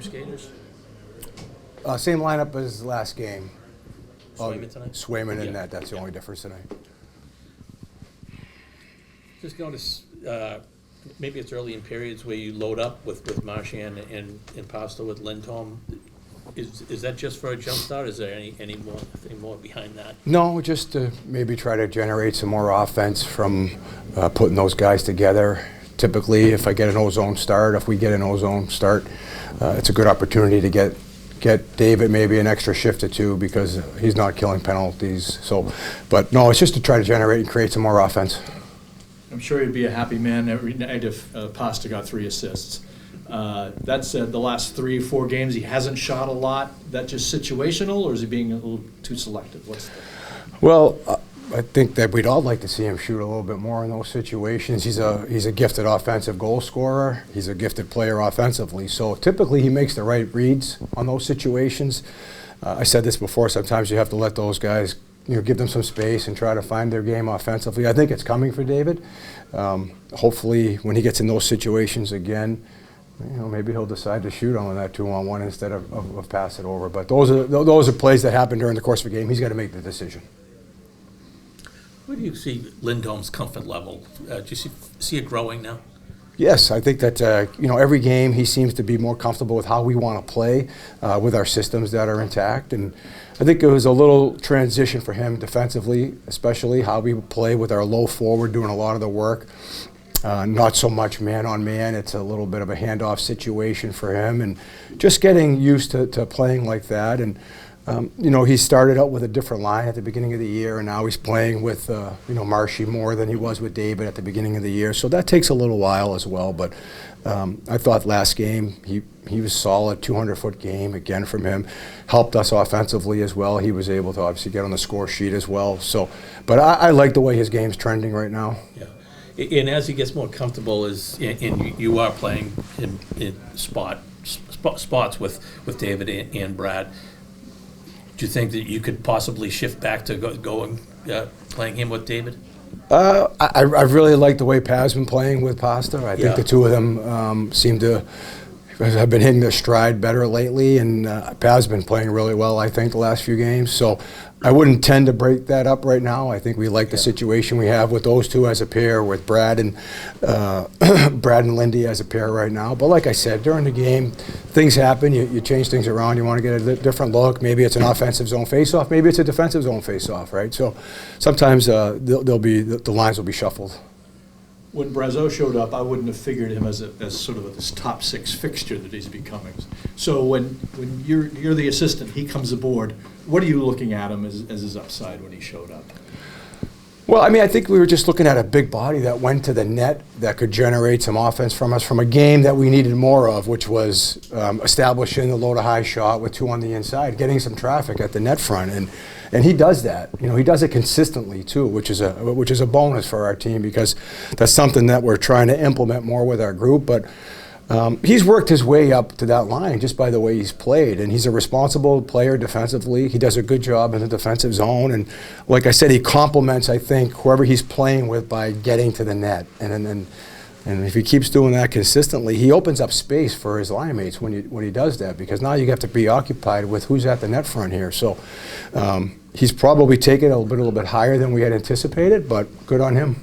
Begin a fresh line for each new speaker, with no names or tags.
same skaters?
Same lineup as last game.
Swayman tonight?
Swayman and net. That's the only difference tonight.
Just notice, maybe it's early in periods where you load up with Marchand and Pasta with Lindholm. Is that just for a jump start? Is there anything more behind that?
No, just to maybe try to generate some more offense from putting those guys together. Typically, if I get an ozone start, if we get an ozone start, it's a good opportunity to get David maybe an extra shift or two because he's not killing penalties. So, but no, it's just to try to generate and create some more offense.
I'm sure he'd be a happy man every night if Pasta got 3 assists. That said, the last 3 or 4 games he hasn't shot a lot. That just situational, or is he being a little too selective?
Well, I think that we'd all like to see him shoot a little bit more in those situations. He's a gifted offensive goal scorer. He's a gifted player offensively. So typically he makes the right reads on those situations. I said this before. Sometimes you have to let those guys, give them some space and try to find their game offensively. I think it's coming for David. Hopefully, when he gets in those situations again, maybe he'll decide to shoot on that 2-on-1 instead of pass it over. But those are plays that happen during the course of a game. He's got to make the decision.
Where do you see Lindholm's comfort level? Do you see it growing now?
Yes, I think that every game he seems to be more comfortable with how we want to play with our systems that are intact. And I think it was a little transition for him defensively, especially how we play with our low forward doing a lot of the work. Not so much man-on-man. It's a little bit of a handoff situation for him, and just getting used to playing like that. And he started out with a different line at the beginning of the year, and now he's playing with Marshy more than he was with David at the beginning of the year. So that takes a little while as well. But I thought last game he was solid, 200-foot game again from him. Helped us offensively as well. He was able to obviously get on the score sheet as well. So, but I like the way his game's trending right now.
Yeah. And as he gets more comfortable, and you are playing in spots with David and Brad, do you think that you could possibly shift back to going playing him with David?
I really like the way Pav's been playing with Pasta. I think the two of them seem to have been hitting their stride better lately, and Pav's been playing really well, I think, the last few games. So I wouldn't tend to break that up right now. I think we like the situation we have with those two as a pair, with Brad and Lindy as a pair right now. But like I said, during the game, things happen. You change things around. You want to get a different look. Maybe it's an offensive zone faceoff. Maybe it's a defensive zone faceoff, right? So sometimes the lines will be shuffled.
When Brazeau showed up, I wouldn't have figured him as sort of this top 6 fixture that he's becoming. So when you're the assistant, he comes aboard. What are you looking at him as his upside when he showed up?
Well, I think we were just looking at a big body that went to the net that could generate some offense from us from a game that we needed more of, which was establishing the low to high shot with 2 on the inside, getting some traffic at the net front, and he does that. He does it consistently too, which is a bonus for our team, because that's something that we're trying to implement more with our group. But he's worked his way up to that line just by the way he's played, and he's a responsible player defensively. He does a good job in the defensive zone, and like I said, he complements, I think, whoever he's playing with by getting to the net. And if he keeps doing that consistently, he opens up space for his line mates when he does that, because now you have to be occupied with who's at the net front here. So he's probably taken it a little bit higher than we had anticipated, but good on him.